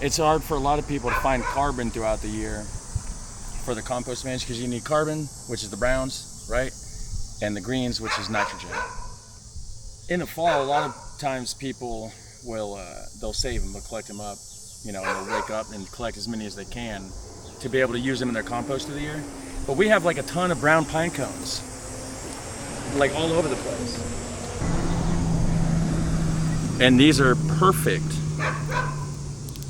it's hard for a lot of people to find carbon throughout the year for the compost bins, because you need carbon, which is the browns, right? And the greens, which is nitrogen. In the fall, a lot of times people will, they'll save them, they'll collect them up, you know, and they'll wake up and collect as many as they can to be able to use them in their compost of the year. But we have like a ton of brown pine cones, like all over the place. And these are perfect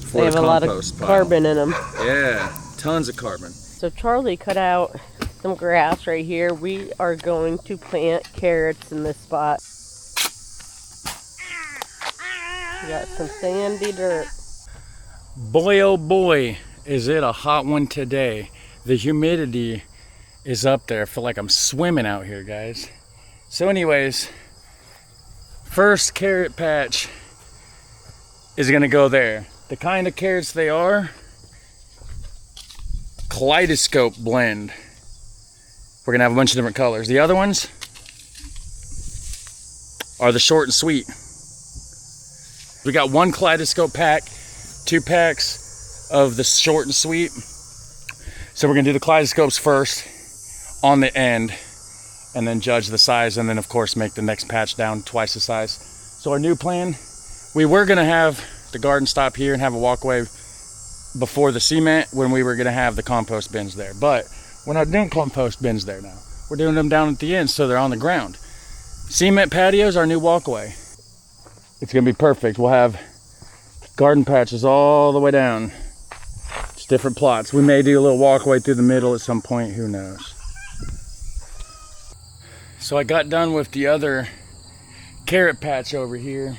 for they have the a lot of compost pile. carbon in them. Yeah, tons of carbon. So Charlie cut out some grass right here. We are going to plant carrots in this spot. We got some sandy dirt. Boy, oh boy, is it a hot one today. The humidity is up there. I feel like I'm swimming out here, guys. So anyways, first carrot patch is gonna go there. The kind of carrots they are, kaleidoscope blend. We're gonna have a bunch of different colors. The other ones are the short and sweet. We got one kaleidoscope pack, 2 packs of the short and sweet. So we're gonna do the kaleidoscopes first on the end, and then judge the size, and then of course make the next patch down twice the size. So our new plan, we were gonna have the garden stop here and have a walkway before the cement when we were gonna have the compost bins there. But we're not doing compost bins there now. We're doing them down at the end so they're on the ground. Cement patios, our new walkway. It's gonna be perfect. We'll have garden patches all the way down. Just different plots. We may do a little walkway through the middle at some point, who knows. So I got done with the other carrot patch over here.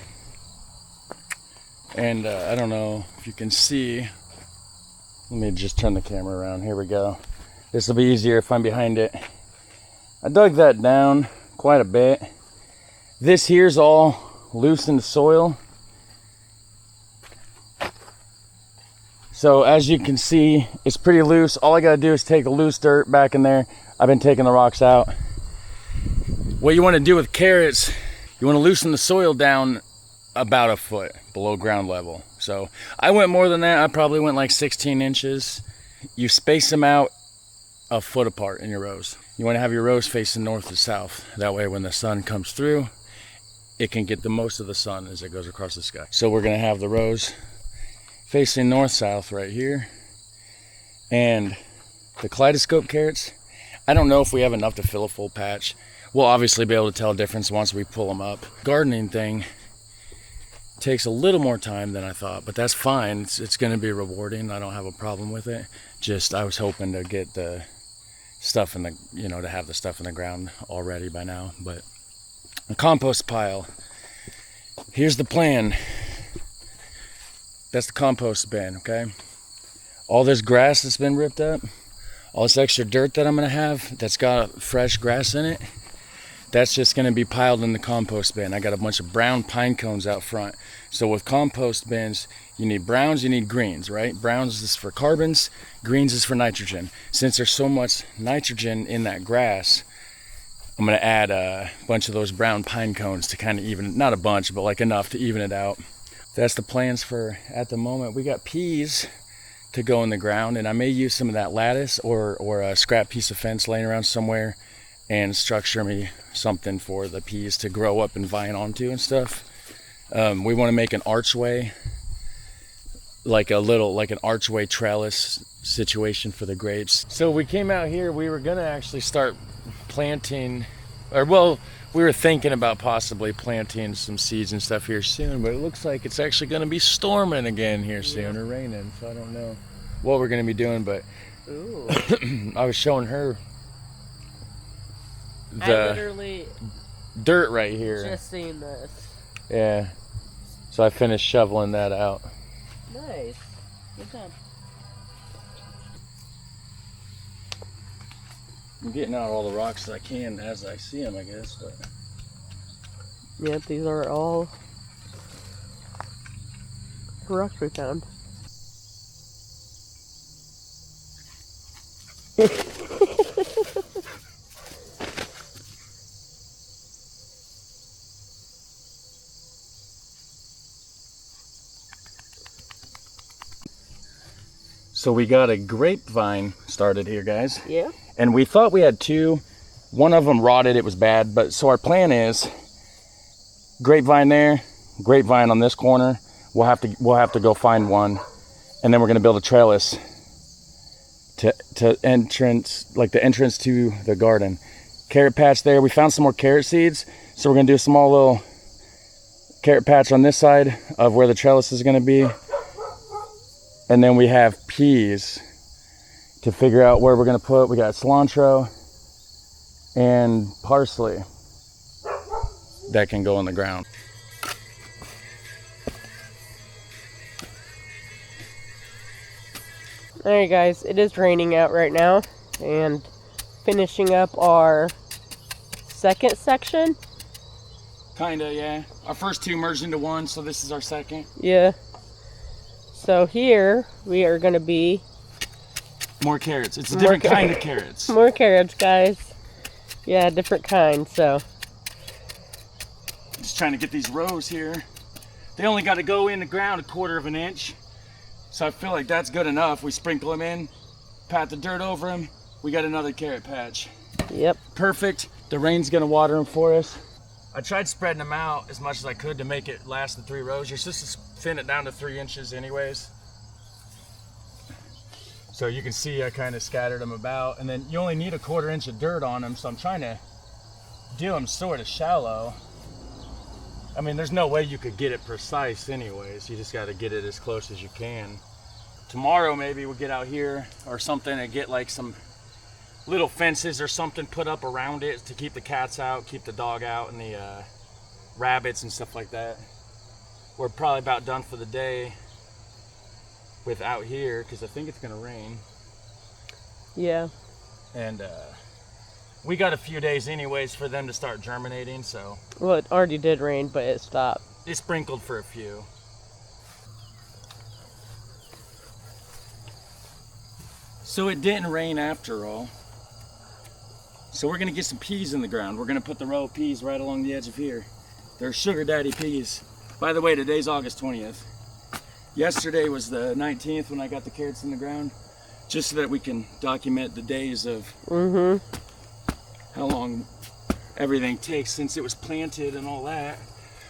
And I don't know if you can see. Let me just turn the camera around. Here we go. This will be easier if I'm behind it. I dug that down quite a bit. This here's all loose in the soil. So as you can see, it's pretty loose. All I gotta do is take a loose dirt back in there. I've been taking the rocks out. What you wanna do with carrots, you wanna loosen the soil down about a foot below ground level. So I went more than that. I probably went like 16 inches. You space them out a foot apart in your rows. You wanna have your rows facing north to south. That way when the sun comes through, it can get the most of the sun as it goes across the sky. So we're gonna have the rows facing north-south right here. And the kaleidoscope carrots, I don't know if we have enough to fill a full patch. We'll obviously be able to tell a difference once we pull them up. Gardening thing takes a little more time than I thought, but that's fine. It's gonna be rewarding. I don't have a problem with it. Just, I was hoping to get the stuff in the, you know, to have the stuff in the ground already by now. But the compost pile, here's the plan. That's the compost bin, okay? All this grass that's been ripped up, all this extra dirt that I'm gonna have that's got fresh grass in it, that's just gonna be piled in the compost bin. I got a bunch of brown pine cones out front. So with compost bins, you need browns, you need greens, right? Browns is for carbons, greens is for nitrogen. Since there's so much nitrogen in that grass, I'm gonna add a bunch of those brown pine cones to kind of even, not a bunch, but like enough to even it out. That's the plans for at the moment. We got peas to go in the ground, and I may use some of that lattice or a scrap piece of fence laying around somewhere and structure me something for the peas to grow up and vine onto and stuff. We want to make an archway, like an archway trellis situation for the grapes. So we came out here, we were gonna actually start planting, or well, we were thinking about possibly planting some seeds and stuff here soon, but it looks like it's actually gonna be storming again here soon, or raining, so I don't know what we're gonna be doing, but I was showing her I the literally dirt right here. just seen this. Yeah, so I finished shoveling that out. Nice. Good job. I'm getting out all the rocks that I can as I see them, I guess. But Yeah, these are all rocks we found. So we got a grapevine started here, guys. Yeah. And we thought we had 2. One of them rotted, it was bad. But so our plan is grapevine there, grapevine on this corner. We'll have to go find one. And then we're gonna build a trellis to entrance, like the entrance to the garden. Carrot patch there. We found some more carrot seeds. So we're gonna do a small little carrot patch on this side of where the trellis is gonna be. And then we have peas to figure out where we're gonna put. We got cilantro and parsley that can go in the ground. Alright guys, it is raining out right now, and finishing up our second section. Kinda, yeah. Our first 2 merged into one, so this is our second. Yeah. So here we are going to be... More carrots. It's a different kind of carrots. More carrots, guys. Yeah, different kind, so... Just trying to get these rows here. They only got to go in the ground 1/4 of an inch. So I feel like that's good enough. We sprinkle them in, pat the dirt over them. We got another carrot patch. Yep. Perfect. The rain's going to water them for us. I tried spreading them out as much as I could to make it last the 3 rows. You're supposed to thin it down to 3 inches anyways. So you can see I kind of scattered them about, and then you only need 1/4 inch of dirt on them, so I'm trying to do them sort of shallow. I mean, there's no way you could get it precise anyways. You just got to get it as close as you can. Tomorrow maybe we'll get out here or something and get like some little fences or something put up around it to keep the cats out, keep the dog out, and the rabbits and stuff like that. We're probably about done for the day with out here because I think it's gonna rain. Yeah. And we got a few days anyways for them to start germinating, so. Well, it already did rain, but it stopped. It sprinkled for a few. So it didn't rain after all. So we're gonna get some peas in the ground. We're gonna put the row of peas right along the edge of here. They're sugar daddy peas. By the way, today's August 20th. Yesterday was the 19th when I got the carrots in the ground, just so that we can document the days of how long everything takes since it was planted and all that.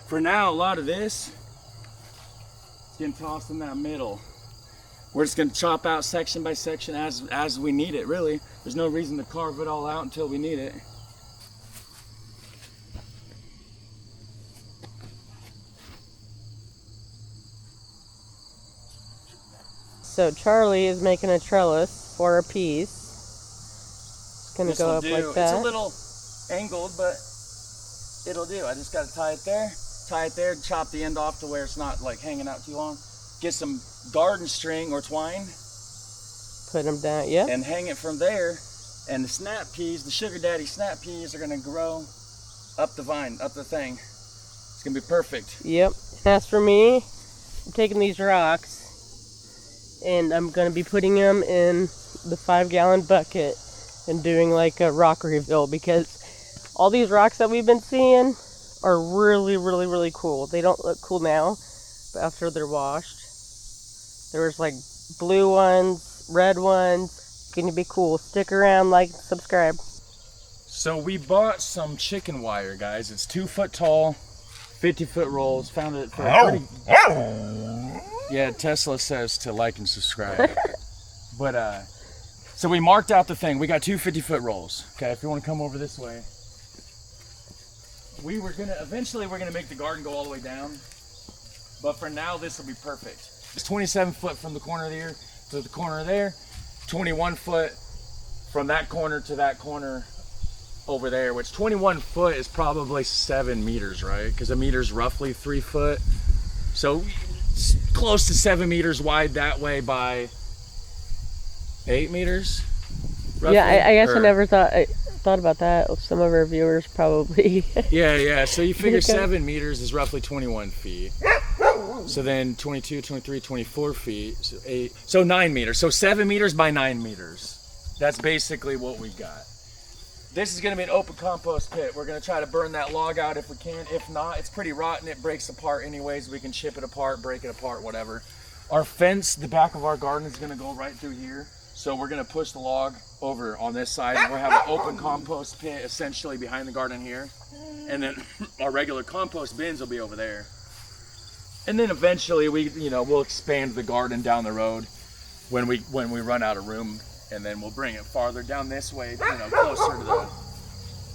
For now, a lot of this is getting tossed in that middle. We're just gonna chop out section by section as we need it, really. There's no reason to carve it all out until we need it. So Charlie is making a trellis for a piece. It's gonna go up like that. It's a little angled, but it'll do. I just gotta tie it there, chop the end off to where it's not like hanging out too long. Get some garden string or twine. Put them down, yeah. And hang it from there. And the snap peas, the sugar daddy snap peas, are gonna grow up the vine, up the thing. It's gonna be perfect. Yep. As for me, I'm taking these rocks and I'm gonna be putting them in the 5-gallon bucket and doing like a rock reveal, because all these rocks that we've been seeing are really, really, really cool. They don't look cool now, but after they're washed, there was like blue ones, red ones. It's gonna be cool. Stick around, like, subscribe. So we bought some chicken wire, guys. It's 2 foot tall, 50-foot rolls. Found it for a pretty... Yeah, Tesla says to like and subscribe. But so we marked out the thing. We got 2 50-foot rolls. Okay, if you want to come over this way. Eventually we're gonna make the garden go all the way down. But for now, this will be perfect. It's 27 foot from the corner here to the corner there. 21 foot from that corner to that corner over there, which 21 foot is probably 7 meters, right? Because a meter's roughly 3 foot. So it's close to 7 meters wide that way by 8 meters, roughly. Yeah, I guess I never thought about that. Some of our viewers probably. Yeah. So you figure 7 meters is roughly 21 feet. So then 22, 23, 24 feet, so 9 meters. So 7 meters by 9 meters. That's basically what we got. This is gonna be an open compost pit. We're gonna try to burn that log out if we can. If not, it's pretty rotten. It breaks apart anyways. We can chip it apart, break it apart, whatever. Our fence, the back of our garden is gonna go right through here. So we're gonna push the log over on this side. And we'll have an open compost pit essentially behind the garden here. And then our regular compost bins will be over there. And then eventually we'll expand the garden down the road when we run out of room, and then we'll bring it farther down this way, closer to the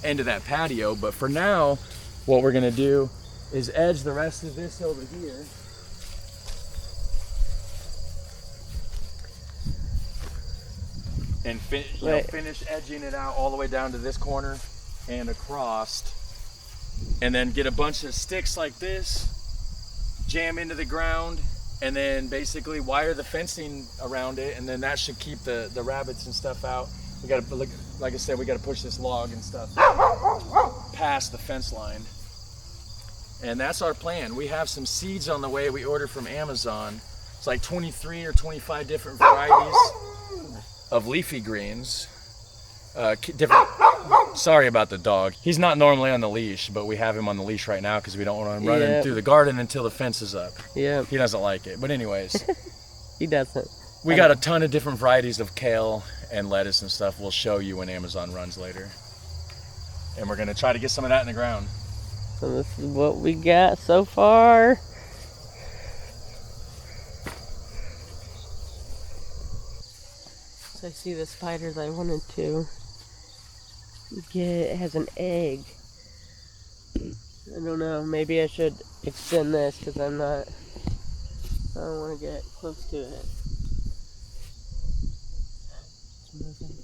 end of that patio. But for now, what we're gonna do is edge the rest of this over here. And finish edging it out all the way down to this corner and across. And then get a bunch of sticks like this, jam into the ground, and then basically wire the fencing around it, and then that should keep the rabbits and stuff out. We gotta, like I said, we gotta push this log and stuff past the fence line. And that's our plan. We have some seeds on the way we ordered from Amazon. It's like 23 or 25 different varieties of leafy greens. Sorry about the dog. He's not normally on the leash, but we have him on the leash right now because we don't want him running through the garden until the fence is up. Yeah. He doesn't like it. But anyways. He doesn't. We got a ton of different varieties of kale and lettuce and stuff. We'll show you when Amazon runs later. And we're going to try to get some of that in the ground. So this is what we got so far. So I see the spiders I wanted to get. It has an egg. I don't know, maybe I should extend this because I don't want to get close to it. It's moving.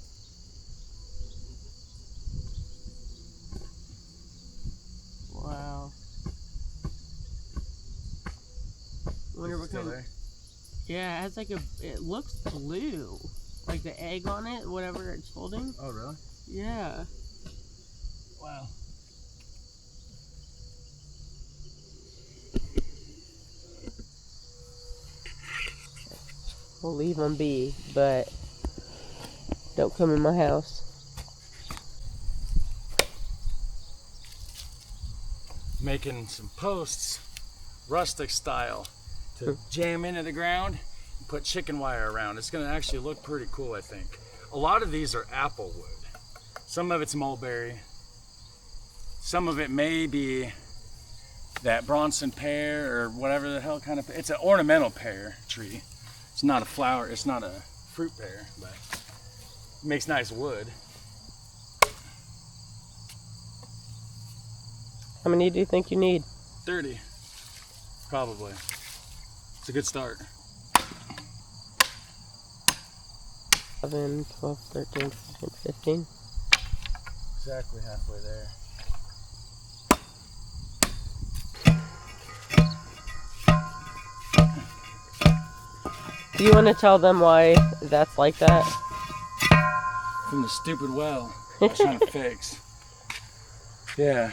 Wow. I wonder what kind of... Yeah, it has like it looks blue. Like the egg on it, whatever it's holding. Oh, really? Yeah. Wow. We'll leave them be, but don't come in my house. Making some posts, rustic style, to jam into the ground and put chicken wire around. It's going to actually look pretty cool, I think. A lot of these are apple wood. Some of it's mulberry. Some of it may be that Bronson pear or whatever the hell kind of. It's an ornamental pear tree. It's not a flower. It's not a fruit pear, but it makes nice wood. How many do you think you need? 30, probably. It's a good start. 11, 12, 13, 14, 15. Exactly halfway there. Do you want to tell them why that's like that? From the stupid well I was trying to fix. Yeah.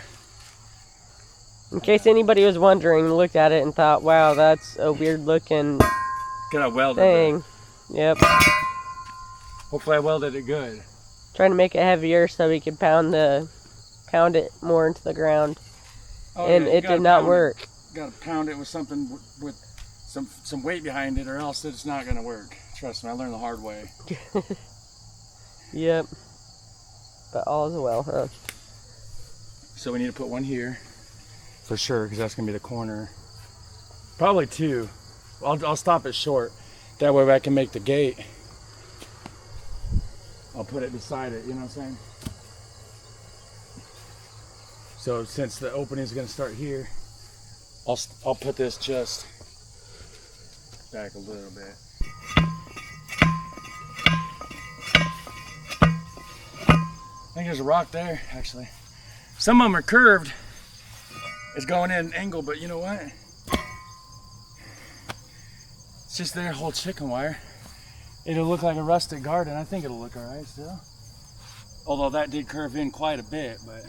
In case anybody was wondering, looked at it and thought, wow, that's a weird looking Got a welded thing. Yep. Hopefully I welded it good. Trying to make it heavier so we could pound it more into the ground. Oh, and yeah, it did not work. Gotta pound it with something with some weight behind it, or else it's not gonna work. Trust me, I learned the hard way. Yep. But all is well, huh? So we need to put one here for sure, because that's gonna be the corner. Probably two. I'll stop it short. That way I can make the gate. I'll put it beside it, you know what I'm saying? So since the opening is gonna start here, I'll put this just back a little bit. I think there's a rock there, actually. Some of them are curved. It's going in an angle, but you know what? It's just their whole chicken wire. It'll look like a rustic garden. I think it'll look all right still. Although that did curve in quite a bit, but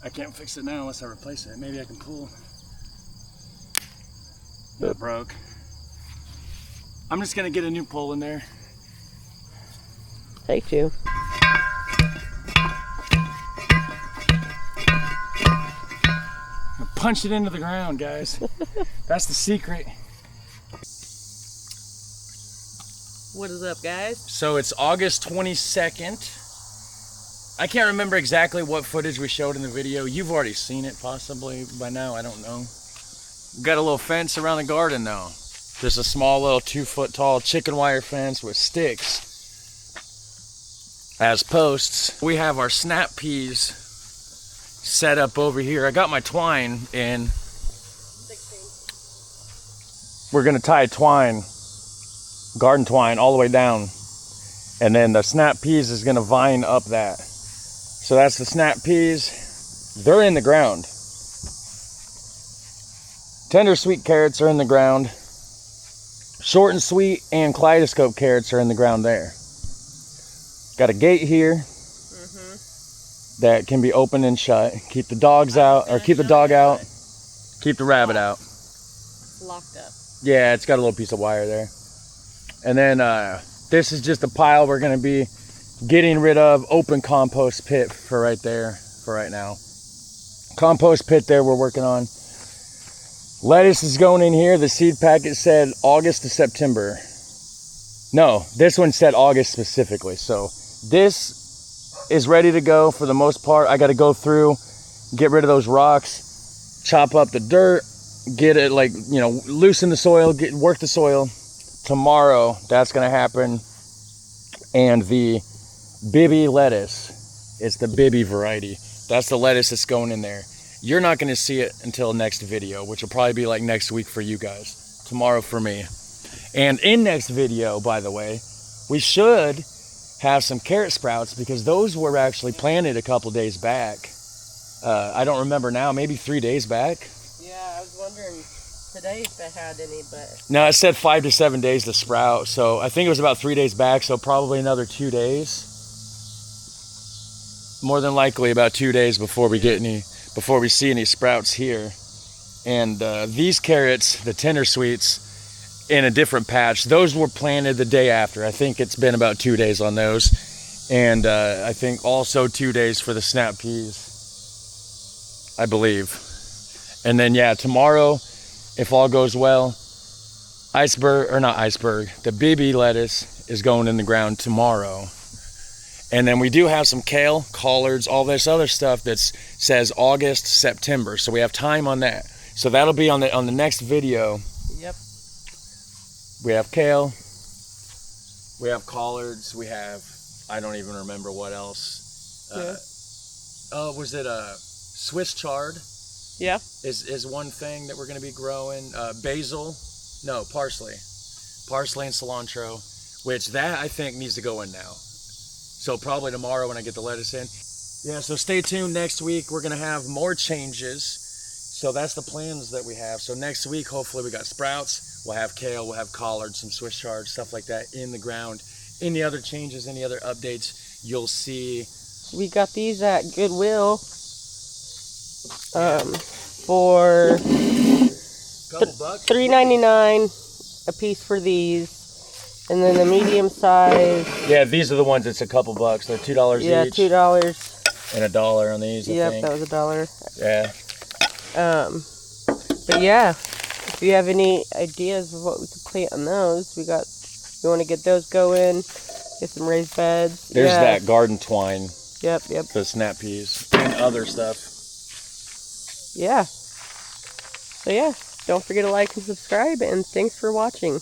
I can't fix it now unless I replace it. Maybe I can pull. That broke. I'm just gonna get a new pole in there. Take two. Punch it into the ground, guys. That's the secret. What is up, guys? So it's August 22nd. I can't remember exactly what footage we showed in the video. You've already seen it possibly by now, I don't know. We've got a little fence around the garden though. Just a small little 2-foot tall chicken wire fence with sticks as posts. We have our snap peas set up over here. I got my twine in. 16. We're gonna tie twine, garden twine, all the way down. And then the snap peas is gonna vine up that. So that's the snap peas. They're in the ground. Tender sweet carrots are in the ground. Short and sweet and kaleidoscope carrots are in the ground there. Got a gate here that can be open and shut. Keep the dogs out, or keep the dog out. Keep the rabbit out. Locked up. Yeah, it's got a little piece of wire there. And then this is just a pile we're gonna be getting rid of. Open compost pit for right there, for right now. Compost pit there we're working on. Lettuce is going in here. The seed packet said August to September. No, this one said August specifically. So this is ready to go for the most part. I got to go through, get rid of those rocks, chop up the dirt, get it like, you know, loosen the soil, work the soil. Tomorrow, that's going to happen. And the Bibby lettuce, it's the Bibby variety. That's the lettuce that's going in there. You're not going to see it until next video, which will probably be like next week for you guys. Tomorrow for me. And in next video, by the way, we should have some carrot sprouts because those were actually planted a couple days back. I don't remember now, maybe 3 days back. Yeah, I was wondering today if I had any, but... No, it said 5 to 7 days to sprout. So I think it was about 3 days back, so probably another 2 days. More than likely about 2 days before we get any... before we see any sprouts here. And these carrots, the tender sweets, in a different patch, those were planted the day after. I think it's been about 2 days on those. And I think also 2 days for the snap peas, I believe. And then yeah, tomorrow, if all goes well, the Bibby lettuce is going in the ground tomorrow. And then we do have some kale, collards, all this other stuff that says August, September. So we have time on that. So that'll be on the next video. Yep. We have kale. We have collards. We have, I don't even remember what else. Oh, was it Swiss chard? Yeah. Is one thing that we're going to be growing. Basil. No, parsley. Parsley and cilantro. Which that I think needs to go in now. So probably tomorrow when I get the lettuce in. Yeah, so stay tuned next week. We're going to have more changes. So that's the plans that we have. So next week, hopefully we got sprouts. We'll have kale, we'll have collards, some Swiss chard, stuff like that in the ground. Any other changes, any other updates, you'll see. We got these at Goodwill for $3.99 a piece for these. And then the medium size. Yeah, these are the ones that's a couple bucks. They're $2 yeah, each. $2. And $1 on these, I think. That was $1. Yeah. But yeah, if you have any ideas of what we could plant on those, we want to get those going, get some raised beds. There's that garden twine. Yep. The snap peas and other stuff. Yeah. So yeah, don't forget to like and subscribe, and thanks for watching.